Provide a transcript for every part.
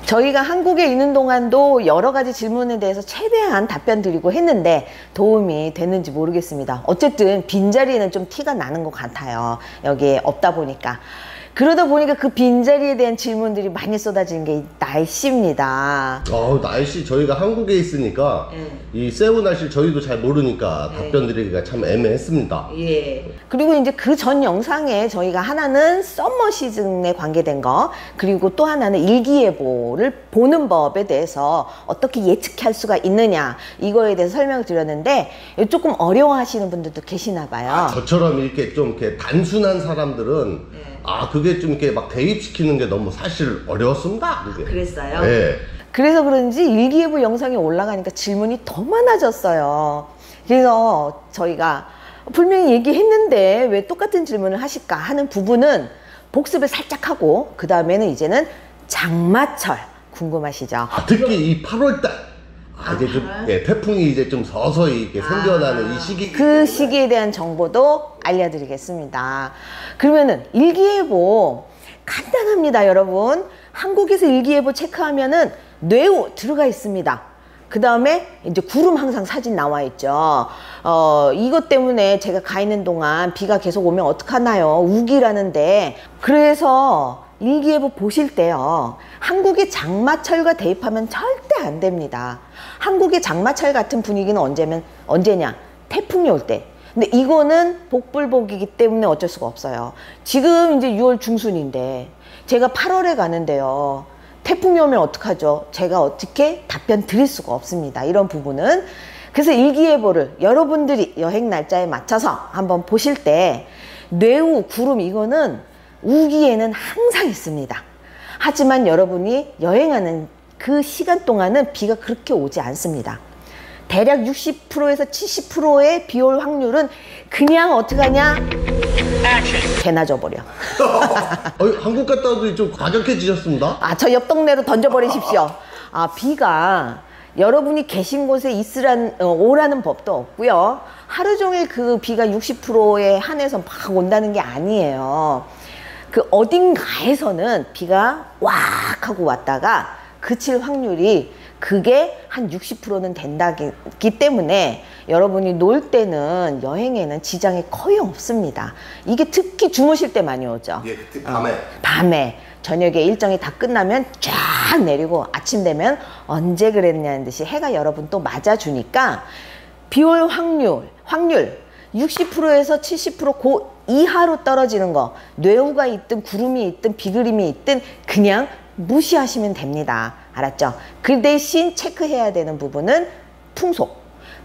저희가 한국에 있는 동안도 여러 가지 질문에 대해서 최대한 답변 드리고 했는데 도움이 됐는지 모르겠습니다. 어쨌든 빈자리는 좀 티가 나는 것 같아요. 여기에 없다 보니까. 그러다 보니까 그 빈자리에 대한 질문들이 많이 쏟아지는 게 날씨입니다. 날씨 저희가 한국에 있으니까 이 세부 날씨 저희도 잘 모르니까 답변 드리기가 참 애매했습니다. 예. 그리고 이제 그 전 영상에 저희가 하나는 썸머 시즌에 관계된 거, 그리고 또 하나는 일기예보를 보는 법에 대해서 어떻게 예측할 수가 있느냐, 이거에 대해서 설명을 드렸는데 조금 어려워하시는 분들도 계시나 봐요. 저처럼 이렇게 좀 이렇게 단순한 사람들은 그게 좀 이렇게 막 대입시키는 게 너무 사실 어려웠습니다. 그게. 그랬어요? 네. 그래서 그런지 일기예보 영상이 올라가니까 질문이 더 많아졌어요. 그래서 저희가 분명히 얘기했는데 왜 똑같은 질문을 하실까 하는 부분은 복습을 살짝 하고, 그 다음에는 이제는 장마철 궁금하시죠? 특히 이 8월달 이제 좀 태풍이 이제 좀 서서히 이렇게 생겨나는 이 시기, 그 시기에 대한 정보도 알려드리겠습니다. 그러면은 일기예보 간단합니다, 여러분. 한국에서 일기예보 체크하면은 뇌우 들어가 있습니다. 그 다음에 이제 구름 항상 사진 나와 있죠. 이것 때문에 제가 가 있는 동안 비가 계속 오면 어떡하나요? 우기라는데, 그래서 일기예보 보실 때요, 한국의 장마철과 대입하면 절대 안 됩니다. 한국의 장마철 같은 분위기는 언제냐? 태풍이 올 때. 근데 이거는 복불복이기 때문에 어쩔 수가 없어요. 지금 이제 6월 중순인데 제가 8월에 가는데요, 태풍이 오면 어떡하죠? 제가 어떻게 답변 드릴 수가 없습니다, 이런 부분은. 그래서 일기예보를 여러분들이 여행 날짜에 맞춰서 한번 보실 때 뇌우, 구름, 이거는 우기에는 항상 있습니다. 하지만 여러분이 여행하는 그 시간 동안은 비가 그렇게 오지 않습니다. 대략 60%에서 70%의 비 올 확률은 그냥 어떡하냐? 개나 줘버려. 한국 갔다 와도 좀 과격해지셨습니다. 저 옆 동네로 던져버리십시오. 비가 여러분이 계신 곳에 오라는 법도 없고요. 하루 종일 그 비가 60%에 한해서 막 온다는 게 아니에요. 그 어딘가에서는 비가 왁 하고 왔다가 그칠 확률이 그게 한 60%는 된다기 때문에 여러분이 놀 때는, 여행에는 지장이 거의 없습니다. 이게 특히 주무실 때 많이 오죠. 예, 특히 밤에. 밤에 저녁에 일정이 다 끝나면 쫙 내리고 아침 되면 언제 그랬냐는 듯이 해가 여러분 또 맞아주니까 비올 확률 60%에서 70% 그 이하로 떨어지는 거, 뇌우가 있든 구름이 있든 비그림이 있든 그냥 무시하시면 됩니다. 알았죠? 그 대신 체크해야 되는 부분은 풍속,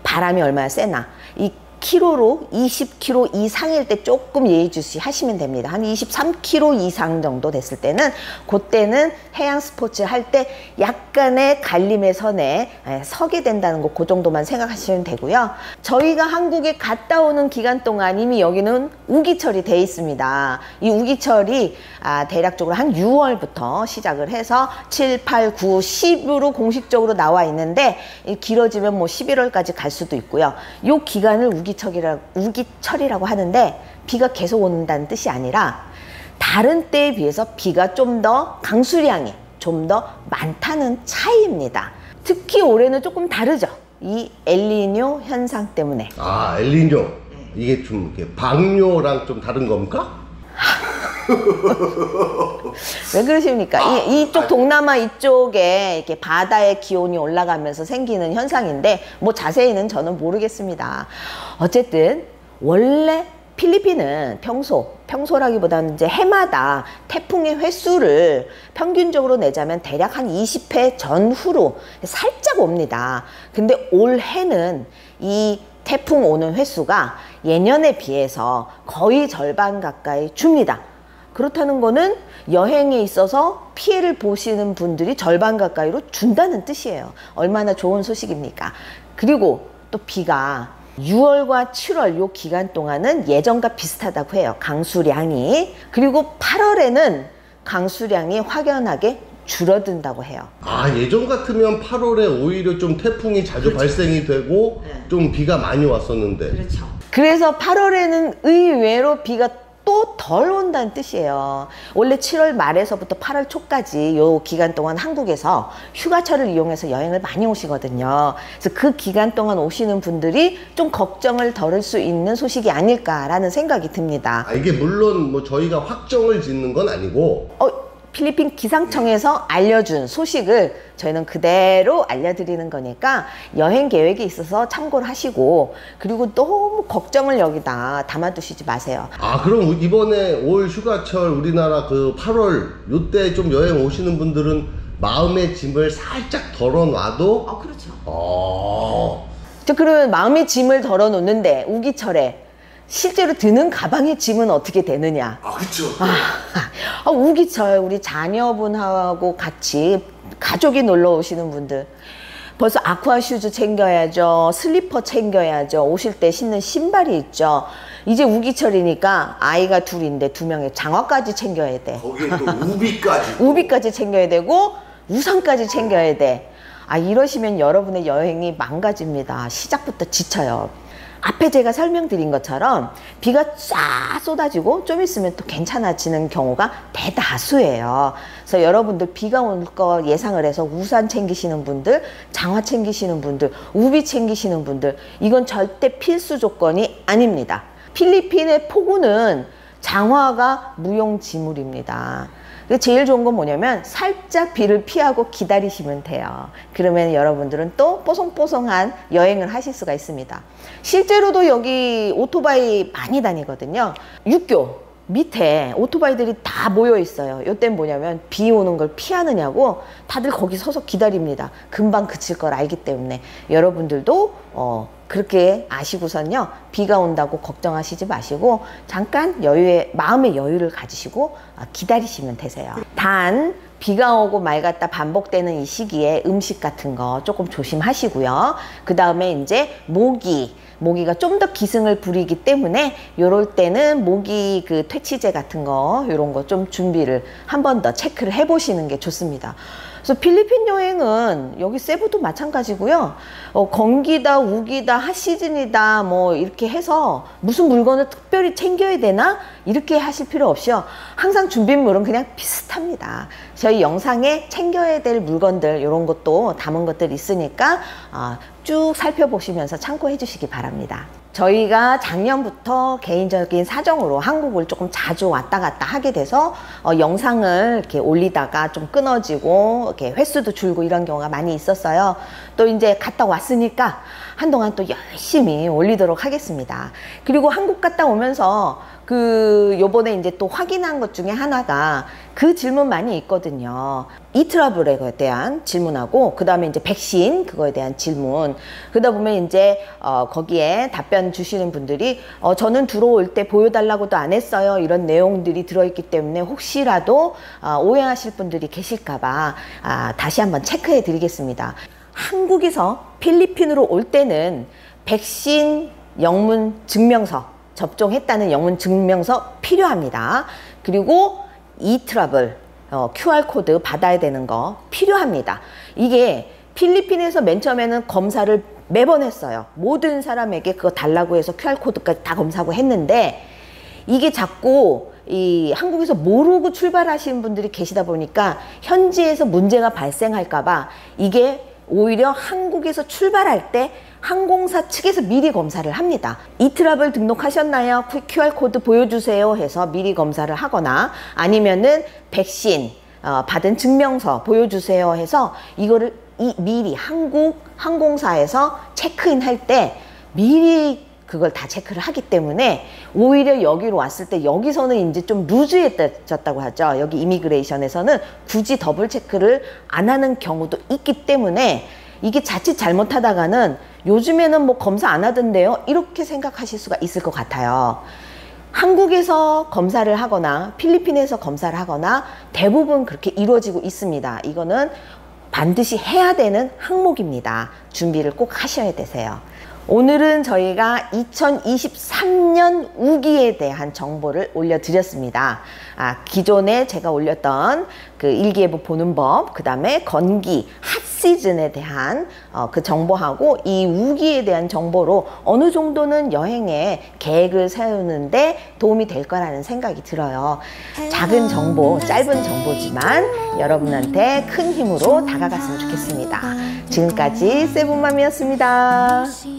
바람이 얼마나 세나, 이 키로로 20km 이상일 때 조금 예의주시 하시면 됩니다. 한 23km 이상 정도 됐을 때는, 그때는 해양 스포츠 할 때 약간의 갈림의 선에 서게 된다는 거, 그 정도만 생각하시면 되고요. 저희가 한국에 갔다 오는 기간 동안 이미 여기는 우기철이 돼 있습니다. 이 우기철이 대략적으로 한 6월부터 시작을 해서 7, 8, 9, 10으로 공식적으로 나와 있는데, 길어지면 뭐 11월까지 갈 수도 있고요. 이 기간을 우기철이라고 하는데, 비가 계속 온다는 뜻이 아니라 다른 때에 비해서 비가 좀 더 강수량이 좀 더 많다는 차이입니다. 특히 올해는 조금 다르죠. 이 엘니뇨 현상 때문에. 엘니뇨. 이게 좀 이렇게 방뇨랑 좀 다른 겁니까? 왜 그러십니까? 이쪽 동남아 이쪽에 이렇게 바다의 기온이 올라가면서 생기는 현상인데, 뭐 자세히는 저는 모르겠습니다. 어쨌든 원래 필리핀은 평소라기보다는 이제 해마다 태풍의 횟수를 평균적으로 내자면 대략 한 20회 전후로 살짝 옵니다. 근데 올해는 이 태풍 오는 횟수가 예년에 비해서 거의 절반 가까이 줍니다. 그렇다는 거는 여행에 있어서 피해를 보시는 분들이 절반 가까이로 준다는 뜻이에요. 얼마나 좋은 소식입니까? 그리고 또 비가 6월과 7월 요 기간 동안은 예전과 비슷하다고 해요, 강수량이. 그리고 8월에는 강수량이 확연하게 줄어든다고 해요. 예전 같으면 8월에 오히려 좀 태풍이 자주 발생이 되고 좀 비가 많이 왔었는데. 그래서 8월에는 의외로 비가 또 덜 온다는 뜻이에요. 원래 7월 말에서부터 8월 초까지 요 기간 동안 한국에서 휴가철을 이용해서 여행을 많이 오시거든요. 그래서 그 기간 동안 오시는 분들이 좀 걱정을 덜을 수 있는 소식이 아닐까라는 생각이 듭니다. 이게 물론 뭐 저희가 확정을 짓는 건 아니고 필리핀 기상청에서 알려준 소식을 저희는 그대로 알려드리는 거니까 여행 계획에 있어서 참고를 하시고, 그리고 너무 걱정을 여기다 담아두시지 마세요. 그럼 이번에 올 휴가철 우리나라 그 8월 요때 좀 여행 오시는 분들은 마음의 짐을 살짝 덜어놔도 그렇죠. 그러면 마음의 짐을 덜어놓는데 우기철에 실제로 드는 가방의 짐은 어떻게 되느냐? 그쵸. 우기철 우리 자녀분하고 같이 가족이 놀러 오시는 분들 벌써 아쿠아 슈즈 챙겨야죠. 슬리퍼 챙겨야죠. 오실 때 신는 신발이 있죠. 이제 우기철이니까 아이가 둘인데 2명의 장화까지 챙겨야 돼. 거기에 또 우비까지. 우비까지 챙겨야 되고 우산까지 챙겨야 돼. 이러시면 여러분의 여행이 망가집니다. 시작부터 지쳐요. 앞에 제가 설명드린 것처럼 비가 쫙 쏟아지고 좀 있으면 또 괜찮아지는 경우가 대다수예요. 그래서 여러분들 비가 올 거 예상을 해서 우산 챙기시는 분들, 장화 챙기시는 분들, 우비 챙기시는 분들, 이건 절대 필수 조건이 아닙니다. 필리핀의 폭우는 장화가 무용지물입니다. 제일 좋은 건 뭐냐면 살짝 비를 피하고 기다리시면 돼요. 그러면 여러분들은 또 뽀송뽀송한 여행을 하실 수가 있습니다. 실제로도 여기 오토바이 많이 다니거든요. 육교 밑에 오토바이들이 다 모여 있어요. 이때는 뭐냐면 비 오는 걸 피하느냐고 다들 거기 서서 기다립니다. 금방 그칠 걸 알기 때문에 여러분들도 그렇게 아시고선요, 비가 온다고 걱정하시지 마시고 잠깐 마음의 여유를 가지시고 기다리시면 되세요. 단 비가 오고 맑았다 반복되는 이 시기에 음식 같은 거 조금 조심하시고요. 그 다음에 이제 모기가 좀 더 기승을 부리기 때문에 요럴 때는 모기 그 퇴치제 같은 거 요런 거 좀 준비를 한 번 더 체크를 해 보시는 게 좋습니다. 그래서 필리핀 여행은 여기 세부도 마찬가지고요. 건기다, 우기다, 핫시즌이다 뭐 이렇게 해서 무슨 물건을 특별히 챙겨야 되나 이렇게 하실 필요 없이요. 항상 준비물은 그냥 비슷합니다. 저희 영상에 챙겨야 될 물건들 이런 것도 담은 것들 있으니까 쭉 살펴보시면서 참고해 주시기 바랍니다. 저희가 작년부터 개인적인 사정으로 한국을 조금 자주 왔다 갔다 하게 돼서 영상을 이렇게 올리다가 좀 끊어지고 이렇게 횟수도 줄고 이런 경우가 많이 있었어요. 또 이제 갔다 왔으니까 한동안 또 열심히 올리도록 하겠습니다. 그리고 한국 갔다 오면서 요번에 이제 또 확인한 것 중에 하나가 그 질문 많이 있거든요. 이트러블에 대한 질문하고 그 다음에 이제 백신 그거에 대한 질문. 그러다 보면 이제 거기에 답변 주시는 분들이 저는 들어올 때 보여달라고도 안 했어요. 이런 내용들이 들어있기 때문에 혹시라도 오해하실 분들이 계실까봐 다시 한번 체크해 드리겠습니다. 한국에서 필리핀으로 올 때는 백신 영문 증명서 접종했다는 영문 증명서 필요합니다. 그리고 이트러블 QR코드 받아야 되는 거 필요합니다. 이게 필리핀에서 맨 처음에는 검사를 매번 했어요. 모든 사람에게 그거 달라고 해서 QR코드까지 다 검사하고 했는데 이게 자꾸 한국에서 모르고 출발하시는 분들이 계시다 보니까 현지에서 문제가 발생할까봐 이게 오히려 한국에서 출발할 때 항공사 측에서 미리 검사를 합니다. 이트러블 등록하셨나요? QR코드 보여주세요 해서 미리 검사를 하거나 아니면은 백신 받은 증명서 보여주세요 해서 이거를 미리 한국 항공사에서 체크인 할 때 미리 그걸 다 체크를 하기 때문에 오히려 여기로 왔을 때 여기서는 이제 좀 루즈해졌다고 하죠. 여기 이미그레이션에서는 굳이 더블 체크를 안 하는 경우도 있기 때문에 이게 자칫 잘못하다가는 요즘에는 뭐 검사 안 하던데요 이렇게 생각하실 수가 있을 것 같아요. 한국에서 검사를 하거나 필리핀에서 검사를 하거나 대부분 그렇게 이루어지고 있습니다. 이거는 반드시 해야 되는 항목입니다. 준비를 꼭 하셔야 되세요. 오늘은 저희가 2023년 우기에 대한 정보를 올려드렸습니다. 기존에 제가 올렸던 그 일기예보 보는 법, 그 다음에 건기, 핫 시즌에 대한 그 정보하고 이 우기에 대한 정보로 어느 정도는 여행에 계획을 세우는데 도움이 될 거라는 생각이 들어요. 작은 정보, 짧은 정보지만 여러분한테 큰 힘으로 다가갔으면 좋겠습니다. 지금까지 세븐맘이었습니다.